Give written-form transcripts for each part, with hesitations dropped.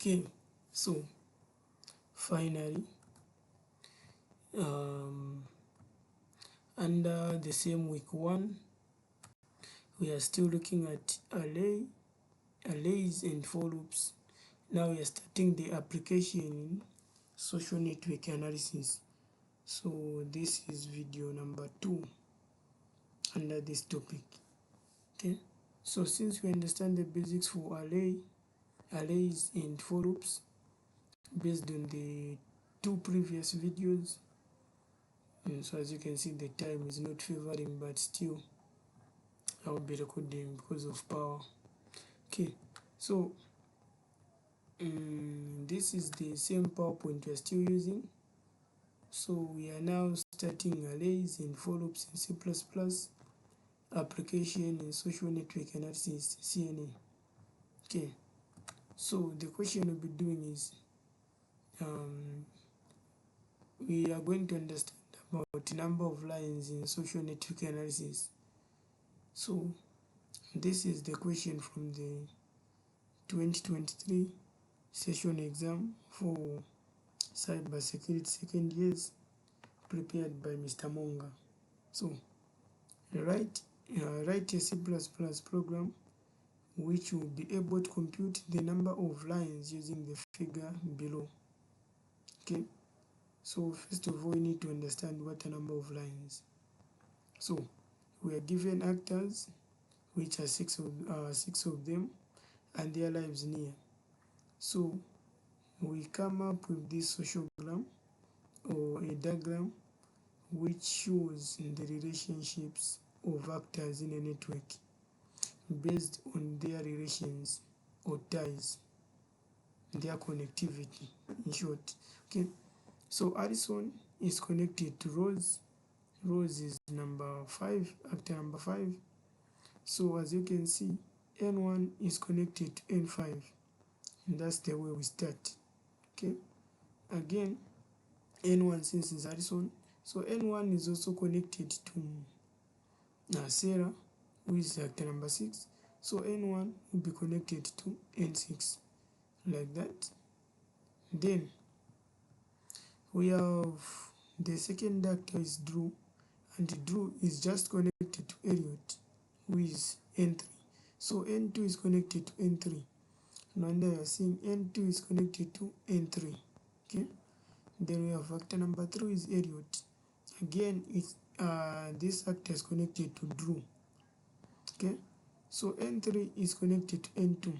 Okay, so finally, under the same week 1, we are still looking at arrays and for loops. Now we are starting the application in social network analysis. So this is video number 2 under this topic. Okay, so since we understand the basics for arrays and for loops based on the 2 previous videos, and so as you can see the time is not favoring, but still I will be recording because of power. Okay, so this is the same PowerPoint we are still using. So we are now starting arrays and for loops in C++, application in social network analysis, CNA. Okay, so the question we'll be doing is we are going to understand about number of lines in social network analysis. So this is the question from the 2023 session exam for Cyber Security second years, prepared by Mr. Monga. So write a C++ program which will be able to compute the number of lines using the figure below. Okay, so first of all we need to understand what a number of lines. So we are given actors, which are six of them, and their lives near. So we come up with this sociogram or a diagram which shows the relationships of actors in a network based on their relations or ties, their connectivity in short. Okay, so Alison is connected to Rose. Rose is number 5, actor number 5. So as you can see, N1 is connected to N5, and that's the way we start. Okay, again N1 since is Alison, so N1 is also connected to Sarah, who is actor number 6. So N1 will be connected to N6, like that. Then we have the second actor is Drew, and Drew is just connected to Elliot, who is N3. So N2 is connected to N3. Now you are seeing N2 is connected to N3. Okay. Then we have actor number 3 is Elliot. Again, it's this actor is connected to Drew. Okay, so N3 is connected to N2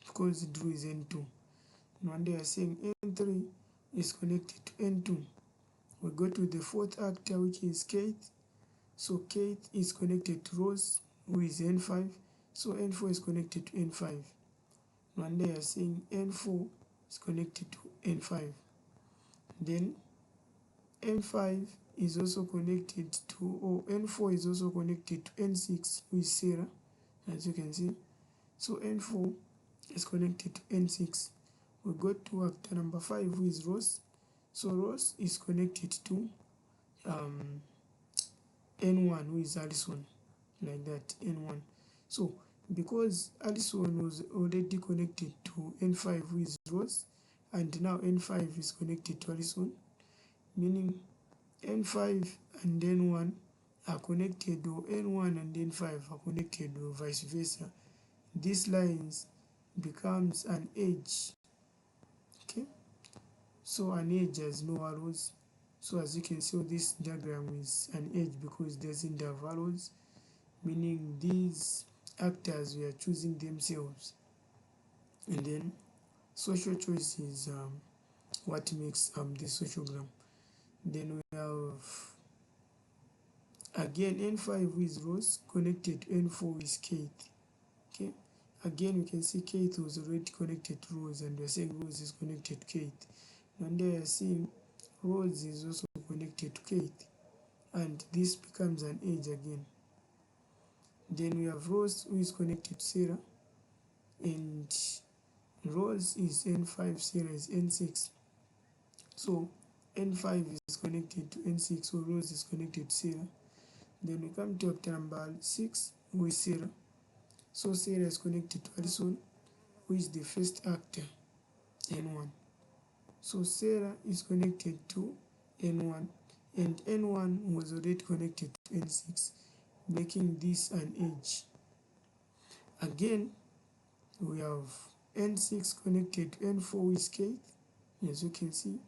because Drew is N2. Now they are saying N3 is connected to N2. We go to the fourth actor, which is Kate. So Kate is connected to Rose, who is N5. So N4 is connected to N5. Now they are saying N4 is connected to N5. Then N5 is also connected to, or N4 is also connected to N6, who is Sarah, as you can see. So N4 is connected to N6. We go to actor number 5, who is Rose. So Rose is connected to N1, who is Alison, like that, N1. So because Alison was already connected to N5, who is Rose, and now N5 is connected to Alison, meaning N5 and N1 are connected, or N1 and N5 are connected, or vice versa. These lines becomes an edge. Okay, so an edge has no arrows. So as you can see, this diagram is an edge because it doesn't have arrows, meaning these actors we are choosing themselves. And then social choice is what makes this sociogram. Then we have again N5 is Rose connected to N4 is Kate. Okay, again we can see Kate was already connected to Rose, and we're saying Rose is connected to Kate. And they are seeing Rose is also connected to Kate, and this becomes an edge again. Then we have Rose, who is connected to Sarah, and Rose is N5, Sarah is N6. So N5 is connected to N6, so Rose is connected to Sarah. Then we come to actor number 6, who is Sarah. So Sarah is connected to Alison, who is the first actor. N1. So Sarah is connected to N1 and N1 was already connected to N6, making this an edge. Again, we have N6 connected to N4 with Kate, as you can see.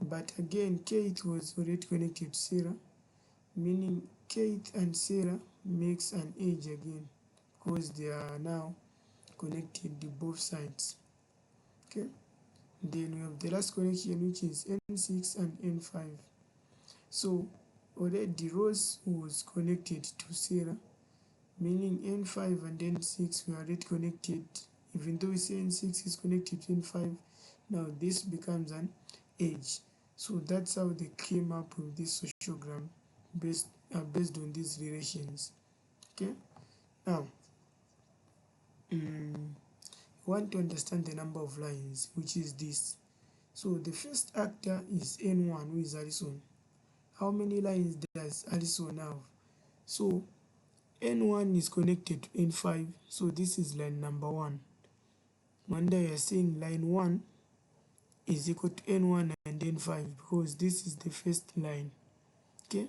But again, Kate was already connected to Sarah, meaning Kate and Sarah makes an edge again because they are now connected to both sides. Okay. Then we have the last connection, which is N6 and N5. So already Rose was connected to Sarah, meaning N5 and N6 were already connected. Even though we say N6 is connected to N5, now this becomes an edge. So that's how they came up with this sociogram based on these relations. Okay. Now, want to understand the number of lines, which is this. So the first actor is N1, who is Alison. How many lines does Alison have? So N1 is connected to N5, so this is line number 1. One day you are saying line 1 is equal to N1 and N5 because this is the first line. Okay.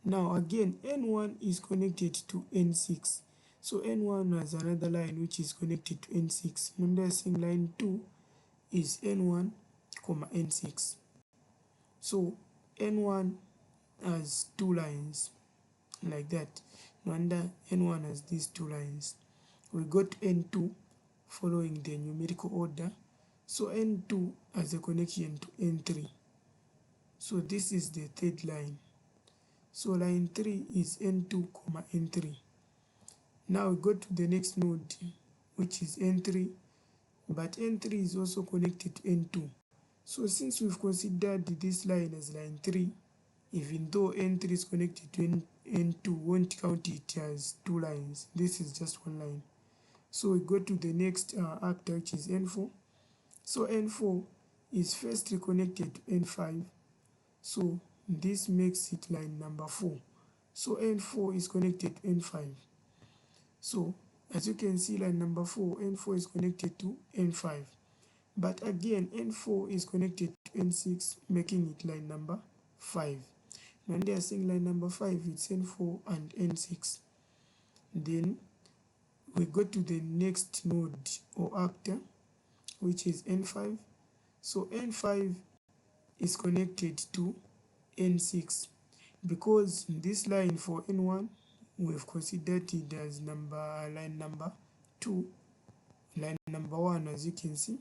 Now again, N1 is connected to N6. So N1 has another line which is connected to N6. One day you are saying line 2 is N1, N6. So N1 has 2 lines like that. No wonder N1 has these 2 lines. We got N2 following the numerical order. So N2 has a connection to N3. So this is the third line. So line 3 is N2, N3. Now we go to the next node, which is N3, but N3 is also connected to N2. So since we've considered this line as line 3, even though N3 is connected to N2, won't count it as 2 lines. This is just 1 line. So we go to the next actor, which is N4. So N4 is firstly connected to N5. So this makes it line number 4. So N4 is connected to N5. So as you can see, line number 4, N4 is connected to N5. But again, N4 is connected to N6, making it line number 5. When they are saying line number 5, it's N4 and N6. Then we go to the next node or actor, which is N5. So N5 is connected to N6 because this line for N1 we've considered it as line number 2, line number 1, as you can see.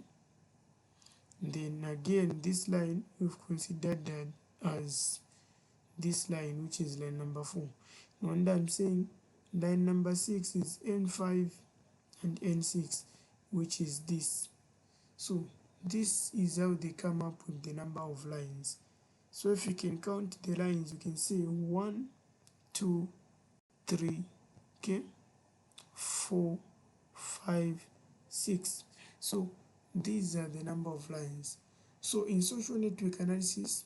Then again, this line we've considered that as this line, which is line number 4. No wonder I'm saying line number 6 is N5 and N6, which is this. So this is how they come up with the number of lines. So if you can count the lines, you can say 1, 2, 3, okay, 4, 5, 6. So these are the number of lines. So in social network analysis,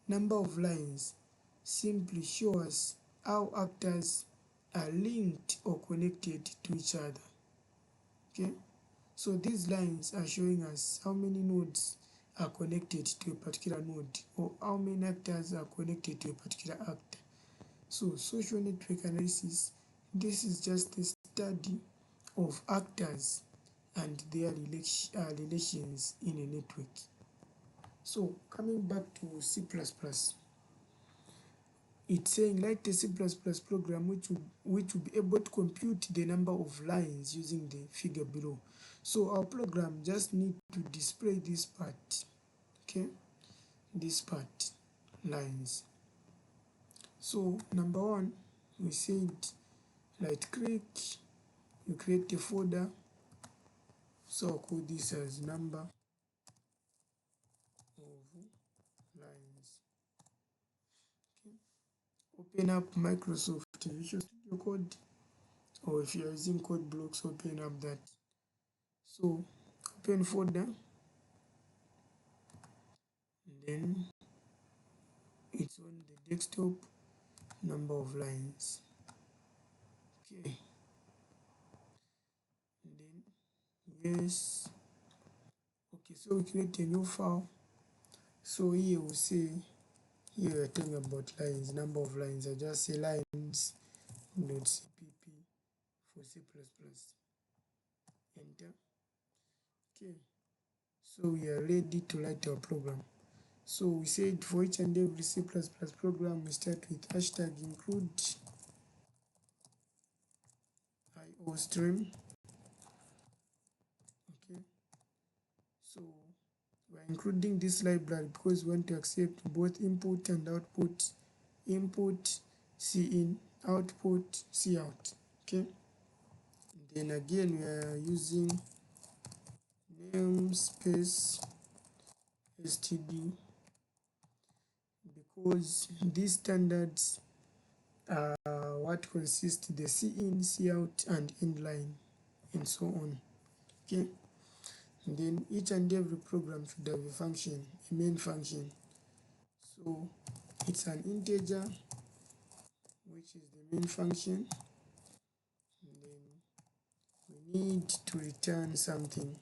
number of lines simply show us how actors are linked or connected to each other. Okay, so these lines are showing us how many nodes are connected to a particular node or how many actors are connected to a particular actor. So social network analysis, this is just a study of actors and their relations in a network. So coming back to C++, it's saying write a C++ program which will be able to compute the number of lines using the figure below. So our program just need to display this part, okay, this part, lines. So number 1, we said right click, you create a folder. So I'll call this as number of lines. Okay. Open up Microsoft Visual Studio Code, or if you're using code blocks, open up that. So open folder, and then it's on the desktop, number of lines. Okay, and then Yes. Okay, so we create a new file. So here we say, here we're talking about lines, number of lines. I just say lines dot cpp for C++. Enter. Okay, so we are ready to write our program. So we said for each and every C++ program, we start with hashtag include iostream. Okay, so we're including this library because we want to accept both input and output. Input cin, output cout. Okay, and then again we are using namespace std because these standards are what consist the cin, cout and inline and so on. Okay, and then each and every program should have a function, a main function. So it's an integer, which is the main function, and then we need to return something.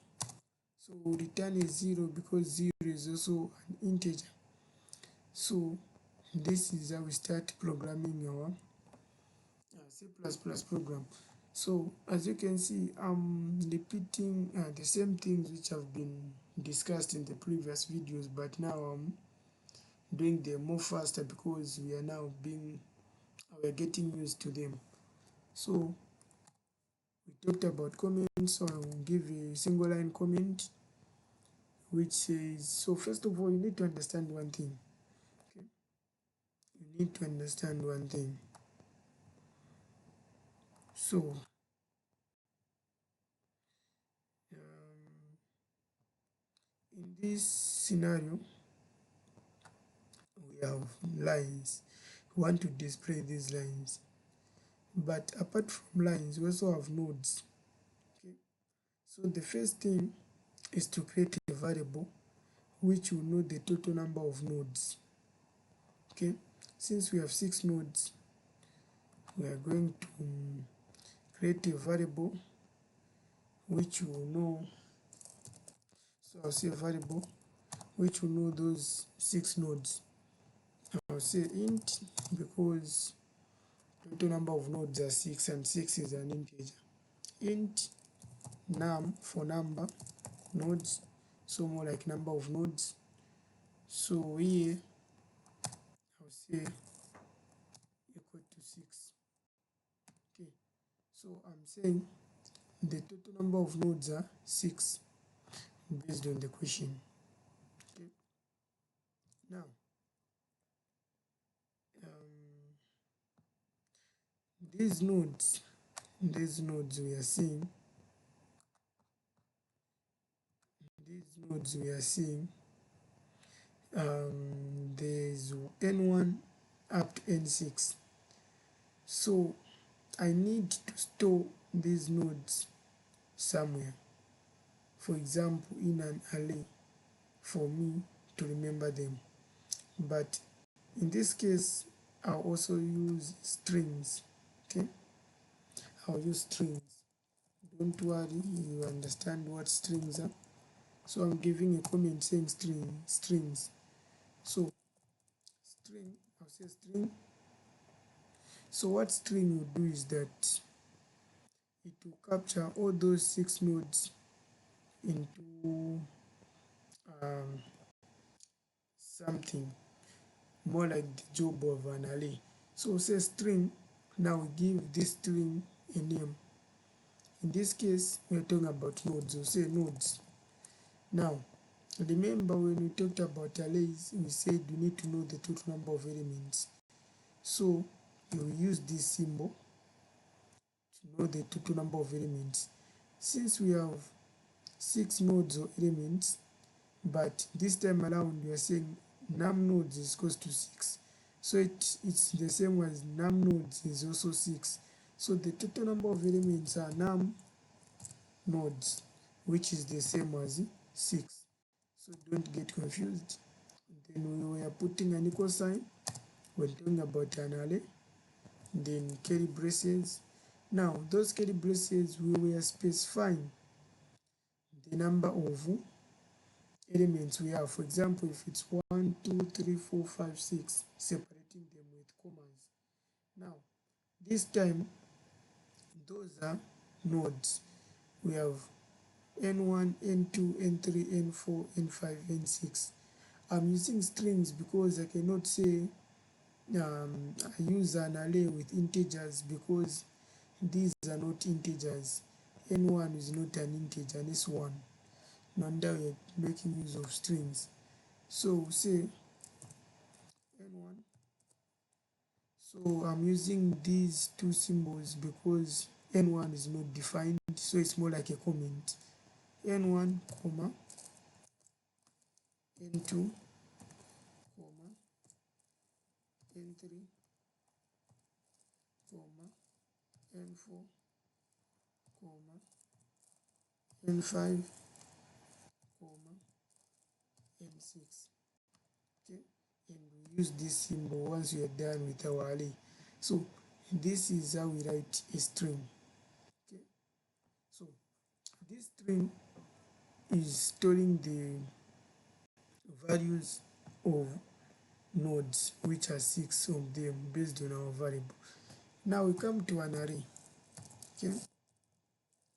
So return is 0 because 0 is also an integer. So this is how we start programming our C++ program. So as you can see, I'm repeating the same things which have been discussed in the previous videos, but now I'm doing them more faster because we are getting used to them. So we talked about comments, so I will give a single line comment which says, so first of all, you need to understand one thing. Okay, you need to understand one thing. So in this scenario, we have lines. We want to display these lines, but apart from lines, we also have nodes. Okay, so the first thing is to create a variable which will know the total number of nodes. Okay, since we have 6 nodes, we are going to create a variable which will know, so I'll say a variable which will know those 6 nodes. I'll say int because total number of nodes are 6 and 6 is an integer. Int num for number nodes, so more like number of nodes. So here I'll say equal to 6. Okay, so I'm saying the total number of nodes are 6 based on the question. Okay, now these nodes we are seeing, there's n1 up to n6. So I need to store these nodes somewhere, for example in an array, for me to remember them. But in this case, I'll also use strings. Okay, I'll use strings. Don't worry, you understand what strings are. So I'm giving a comment saying strings. So string, I'll say string. So what string will do is that it will capture all those 6 nodes into something more like the job of an array. So say string, now we give this string a name. In this case, we are talking about nodes, we'll say nodes. Now, remember when we talked about arrays, we said we need to know the total number of elements. So you use this symbol to know the total number of elements. Since we have 6 nodes or elements, but this time around we are saying num nodes is equals to 6. So it's the same as num nodes is also 6. So the total number of elements are num nodes, which is the same as 6. So don't get confused. Then we are putting an equal sign when talking about an array, then curly braces. Now those curly braces we were specifying the number of elements we have. For example, if it's 1, 2, 3, 4, 5, 6, separating them with commas. Now, this time, those are nodes. We have N1, N2, N3, N4, N5, N6. I'm using strings because I cannot say I use an array with integers because these are not integers. N1 is not an integer, and S1. No wonder we're making use of strings. So say N1. So I'm using these two symbols because N1 is not defined, so it's more like a comment. N1, comma, N2, comma, N3, comma, N4, comma, N5, comma, N6. Okay, and we use this symbol once we are done with our array. So this is how we write a string. Okay, so this string is storing the values of nodes, which are 6 of them based on our variable. Now we come to an array. Okay,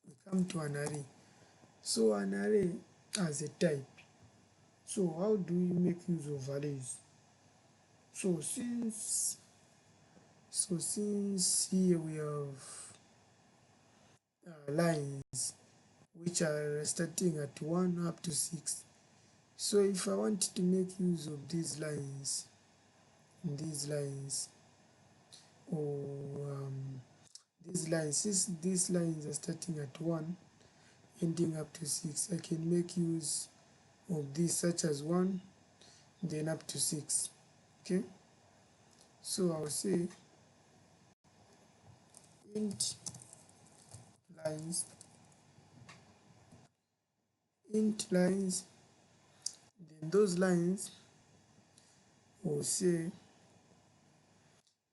we come to an array. So an array has a type. So how do we make use of arrays? So since here we have lines which are starting at 1 up to 6. So if I want to make use of these lines, or these lines, since these lines are starting at 1 ending up to 6, I can make use of these, such as 1 then up to 6. Okay, so I'll say int lines, then those lines will say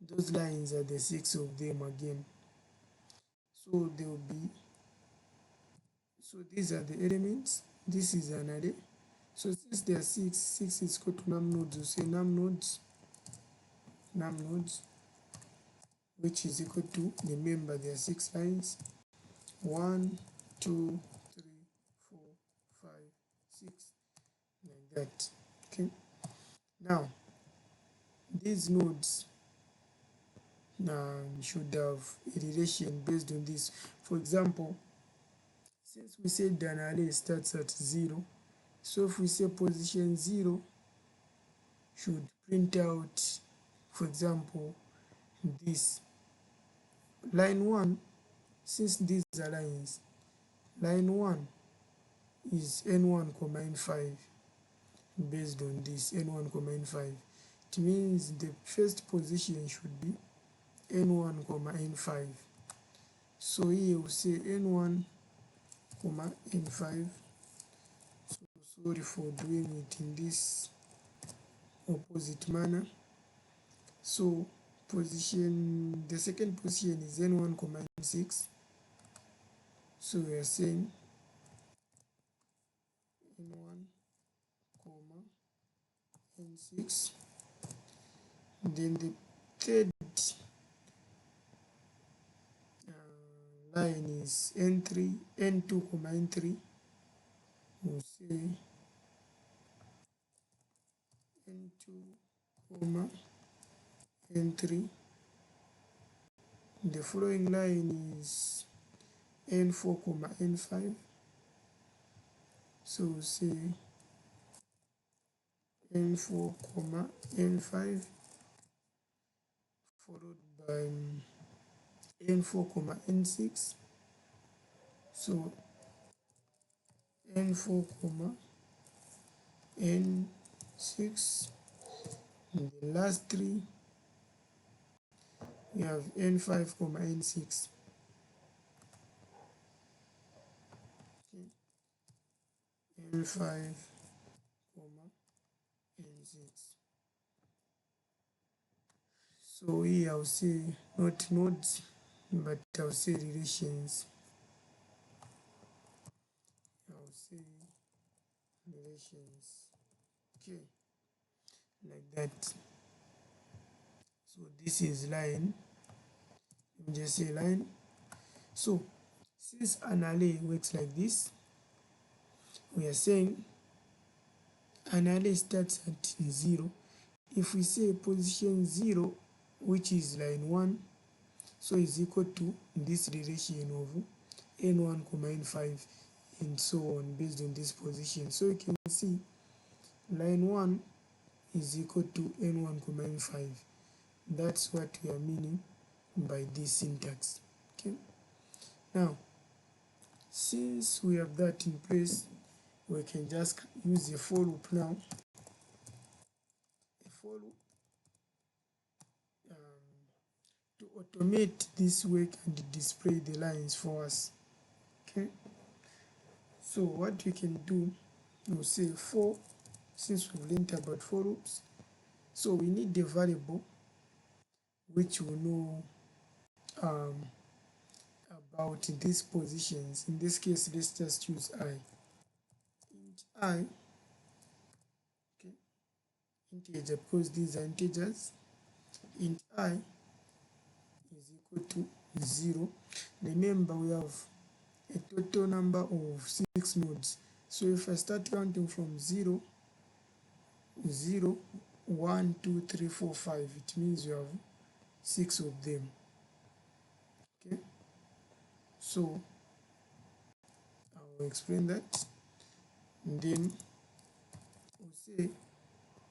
those lines are the 6 of them again. So they will be, so these are the elements, this is an array. So since there are 6 is equal to num nodes, we say num nodes, which is equal to, remember there are 6 lines, 1, 2, 3, 4, 5, 6, like that. Okay, now these nodes should have a relation based on this. For example, since we said an array starts at 0, so if we say position 0 should print out, for example, this line 1. Since these are lines, line 1 is n1, n5. Based on this n1, n5, it means the first position should be n1, n5. So here we say n1, n5. So sorry for doing it in this opposite manner. So the second position is n1, n6. So we are saying n1, n6. Then the third line is n2, n3. We'll say n2, n3. The following line is n4, n5. So we'll say n4, n5, followed by n4, n6. So n4, n6. And the last three, we have n5, n6. Okay. n5, n6. So here I'll say not nodes, but I'll say relations. I'll say relations. Okay, like that. So this is line. Let me just say line. So since an array works like this, we are saying an array starts at 0. If we say position 0, which is line 1, so is equal to this relation of n1, n5, and so on based on this position. So you can see line 1 is equal to n1, n5. That's what we are meaning by this syntax. Okay. Now, since we have that in place, we can just use a for loop now. A for loop to automate this work and display the lines for us. Okay. So what we can do, we'll say for, since we've learned about for loops, so we need the variable which will know about these positions. In this case, let's just use I. Int I, okay, integer, because these are integers. Int I is equal to 0. Remember, we have a total number of 6 nodes. So if I start counting from 0, 0, 1, 2, 3, 4, 5, it means you have 6 of them. Okay, so I will explain that, and then we'll say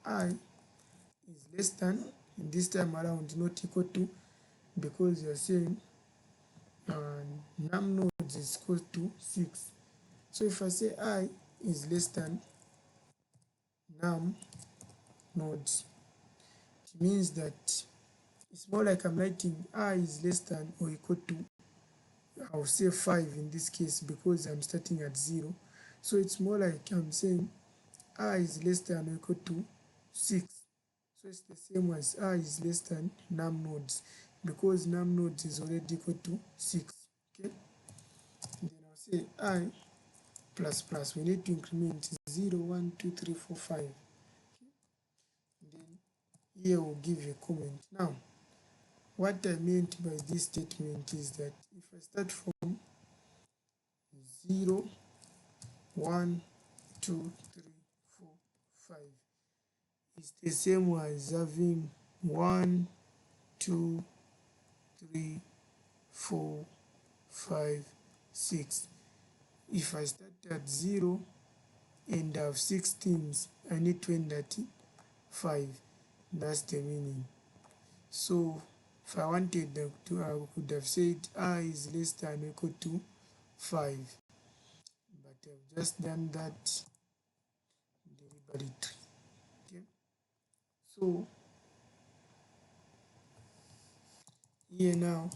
I is less than, and this time around not equal to, because you are saying num nodes is equal to 6. So if I say I is less than num nodes, it means that it's more like I'm writing I is less than or equal to, I'll say 5 in this case because I'm starting at 0. So it's more like I'm saying I is less than or equal to 6. So it's the same as I is less than num nodes, because num nodes is already equal to 6. Okay, and then I'll say I plus plus, we need to increment 0, 1, 2, 3, 4, 5. Okay. And then here we'll give a comment. Now, what I meant by this statement is that if I start from 0, 1, 2, 3, 4, 5, it's the same as having 1, 2, 3, 4, 5, 6. If I start at 0 and have 6 teams, I need to end at 5. That's the meaning. So if I wanted to, I could have said I is less than or equal to 5. But I've just done that deliberately. Okay. So here now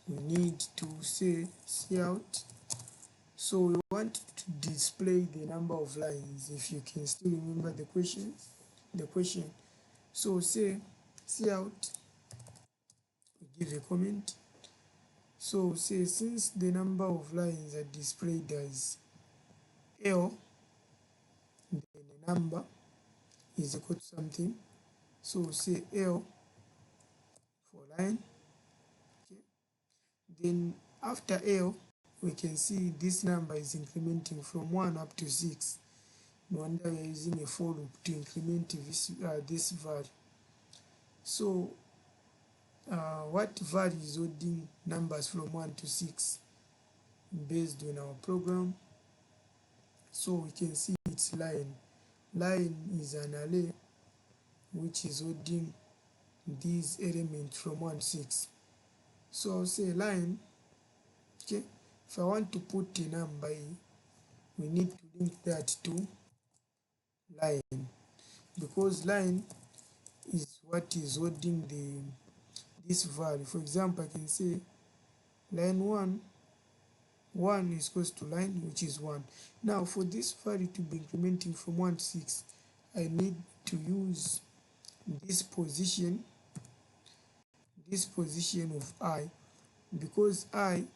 we need to say cout. So we want to display the number of lines, if you can still remember the question. So say cout, we give a comment. So say since the number of lines are displayed as L, then the number is equal to something. So say L for line. Okay. Then after L, we can see this number is incrementing from 1 up to 6. No wonder we are using a for loop to increment this value. So what value is holding numbers from 1 to 6 based on our program? So we can see it's line. Line is an array which is holding these elements from 1 to 6. So I'll say line. Okay, if I want to put a number here, we need to link that to line, because line is what is holding this value. For example, I can say line 1 is equals to line which is 1. Now for this value to be incrementing from 1 to 6, I need to use this position of I, because I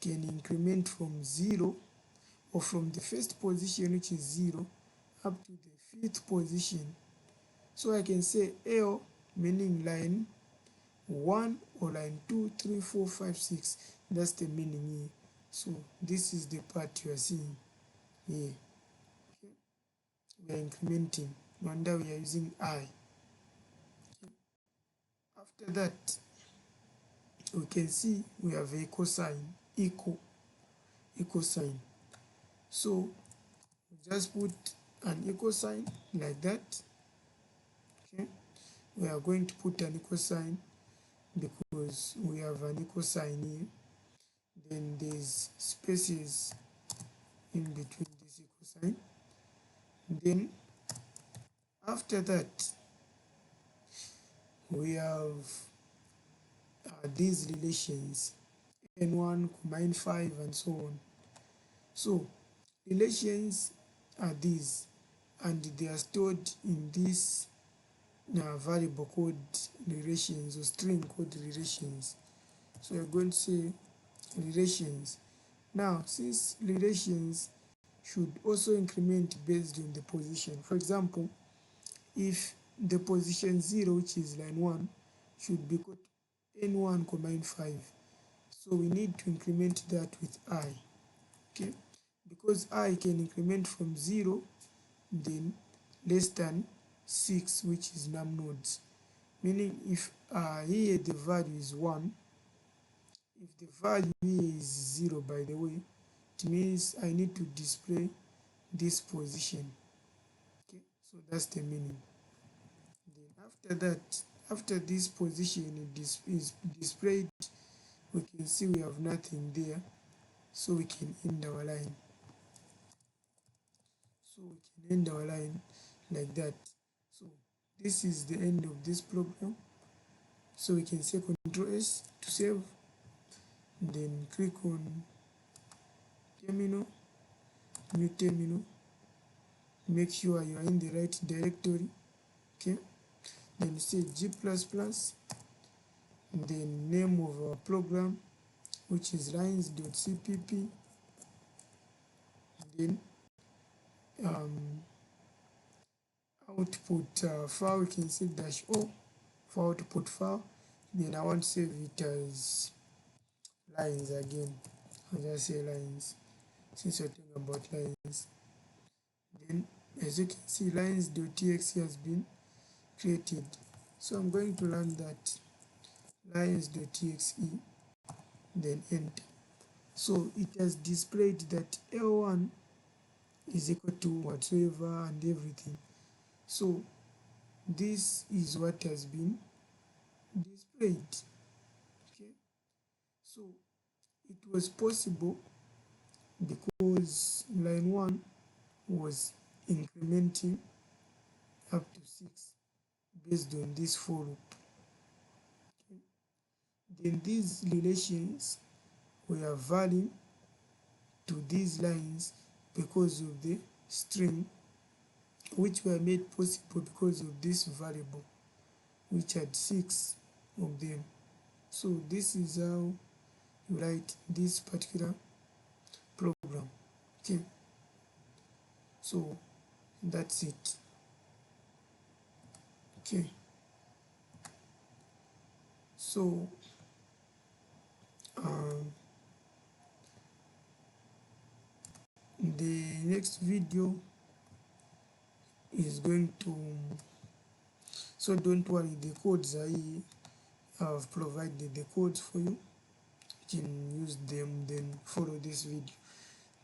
can increment from 0, or from the first position, which is 0, up to the 5th position. So I can say L meaning line 1 or line 2, 3, 4, 5, 6. That's the meaning here. So this is the part you are seeing here. Okay. We are incrementing. No wonder we are using I. Okay. After that, we can see we have equal sign, equal sign. So we just put an equal sign like that. Okay. We are going to put an equal sign because we have an equal sign here. Then there's spaces in between this equal sign. Then after that, we have these relations n1, n5, and so on. So relations are these, and they are stored in this variable called relations or string called relations. So we're going to say relations. Now, since relations should also increment based on the position. For example, if the position 0, which is line 1, should be equal to n1, n5. So we need to increment that with I. Okay, because I can increment from 0, then less than 6, which is num nodes. Meaning if here the value is 1, if the value here is 0, by the way, it means I need to display this position. Okay, so that's the meaning. Then after that, after this position is displayed, we can see we have nothing there, so we can end our line. So we can end our line like that. So this is the end of this program. So we can say Ctrl S to save, then click on terminal, new terminal, make sure you are in the right directory. Okay, then say G++, then name of our program, which is lines.cpp, then output file, we can say -o for output file. Then I want to save it as lines again. I'll just say lines since we're talking about lines. Then as you can see, lines.txt has been created. So I'm going to run that lines.txt, then enter. So it has displayed that L1 is equal to whatsoever and everything. So this is what has been displayed. Okay, so it was possible because line 1 was incrementing up to 6 based on this for loop. Okay. Then these relations were valid to these lines because of the string, which were made possible because of this variable, which had 6 of them. So this is how you write this particular program. Okay, so that's it. Okay, so the next video is going to, so don't worry, the codes are here. I've provided the codes for you. You can use them, then follow this video.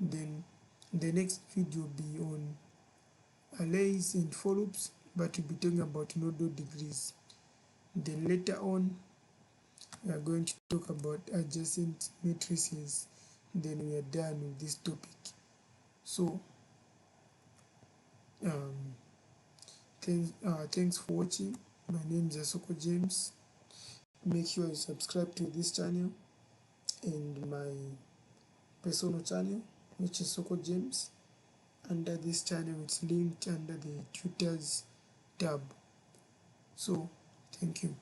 Then the next video will be on arrays and for loops, but we'll be talking about nodal degrees. Then later on, we are going to talk about adjacent matrices. Then we are done with this topic. So thanks for watching. My name is Soko James. Make sure you subscribe to this channel and my personal channel, which is Soko James. Under this channel, it's linked under the tutors tab. So thank you.